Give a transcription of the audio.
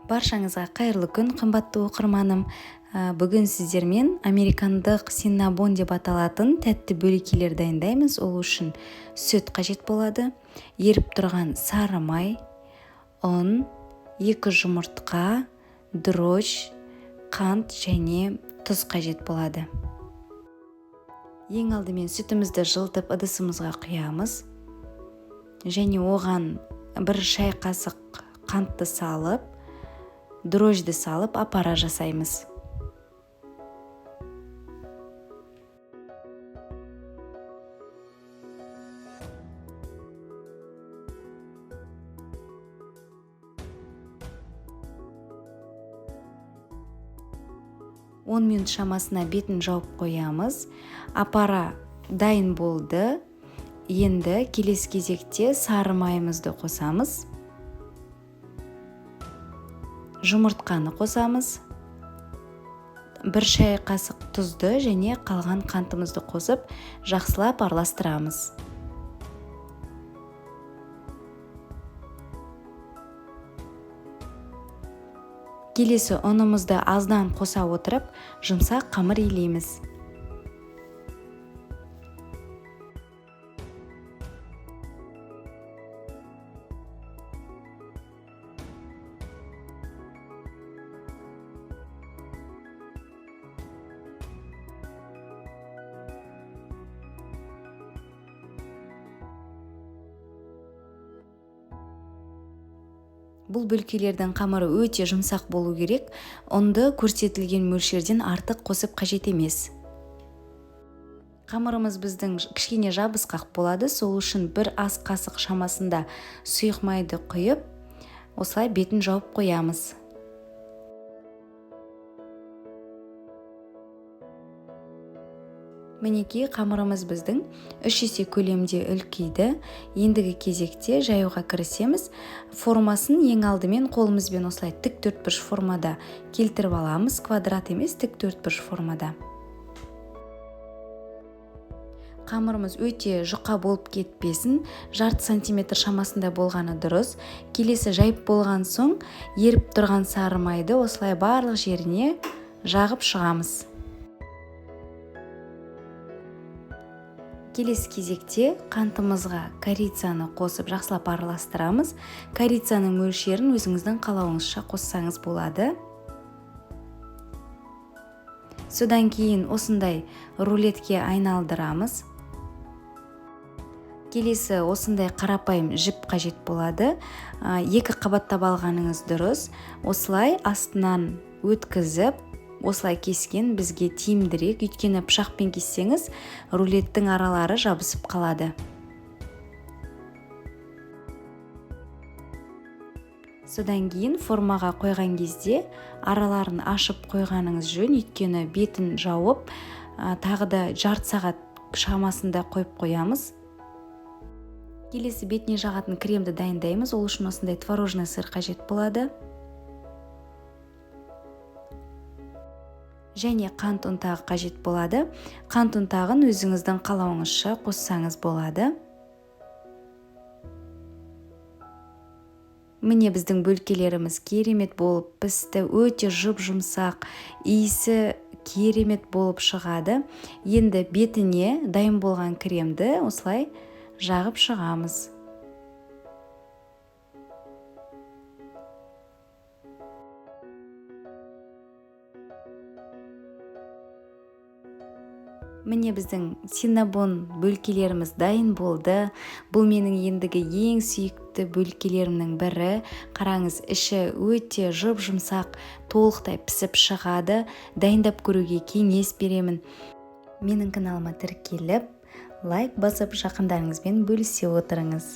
Баршаңызға қайырлы күн, қымбатты оқырманым. Бүгін сіздермен американдық синнабон деп аталатын тәтті бөлікелер дайындаймыз. Ол үшін сүт қажет болады, еріп тұрған сары май, ұн, 2 жұмыртқа, дрожж, қант және тұз қажет болады. Ең алдымен сүтімізді жылытып ыдысымызға құямыз және оған 1 шай қасық қантты салып, дрожжды салып апара жасаймыз. Он минут шамасына бетін жауып қоямыз. Апара дайын болды. Енді келесі кезекте сары майымызды қосамыз. Жұмыртқаны қосамыз. 1 шай қасық тұзды және қалған қантымызды қосып, жақсылап араластырамыз. Келесі ұнымызды аздан қоса отырып, жұмсақ қамыр илейміз. Бұл бөлкелердің қамыры өте жұмсақ болу керек. Ұнды көрсетілген мөлшерден артық қосып қажет емес. Қамырымыз біздің кішкене жабысқақ болады. Сол үшін 1 ас қасық шамасында сұйық майды құйып, осылай бетін жауып қоямыз. Мінекей қамырымыз біздің 3 есе көлемде үлкейді. Ендігі кезекте жаюға кірісеміз. Формасын ең алдымен қолымызбен осылай тік төртбұрыш формада келтіріп аламыз. Квадрат емес, тік төртбұрыш формада. Қамырымыз өте жұқа болып кетпесін, жарты сантиметр шамасында болғаны дұрыс. Келесі жайып болған соң, еріп тұрған сары майды осылай барлық жеріне жағып шығамыз. Келесі кезекте қантымызға корицаны қосып жақсылап араластырамыз. Корицаның мөлшерін өзіңіздің қалауыңызша қоссаңыз болады. Содан кейін осындай рулетке айналдырамыз. Келесі осындай қарапайым жіп қажет болады. 2 қабаттап алғаныңыз дұрыс. Осылай астынан өткізіп, осылай кескен бізге тиімдірек, өйткені пышақпен кессеңіз, рулеттің аралары жабысып қалады. Содан кейін формаға қойған кезде араларын ашып қойғаныңыз жөн, өйткені бетін жауып, тағы да жарты сағат шамасында қойып қоямыз. Келесі бетіне жағатын кремді дайындаймыз. Ол үшін осындай творожный сыр қажет болады. Және қант ұнтағы қажет болады. Қант ұнтағын өзіңіздің қалауыңызша қоссаңыз болады. Міне біздің бөлкелеріміз керемет болып пісті, өте жұп-жұмсақ, иісі керемет болып шығады. Енді бетіне дайын болған кремді осылай жағып шығамыз. Міне біздің синнабон бөлкелеріміз дайын болды. Бұл менің ендігі ең сүйікті бөлкелерімнің бірі. Қараңыз, іші өте жұп-жұмсақ, толықтай пісіп шығады. Дайындап көруге кеңес беремін. Менің каналыма тіркеліп, лайк басып, жақындарыңызбен бөлісе отырыңыз.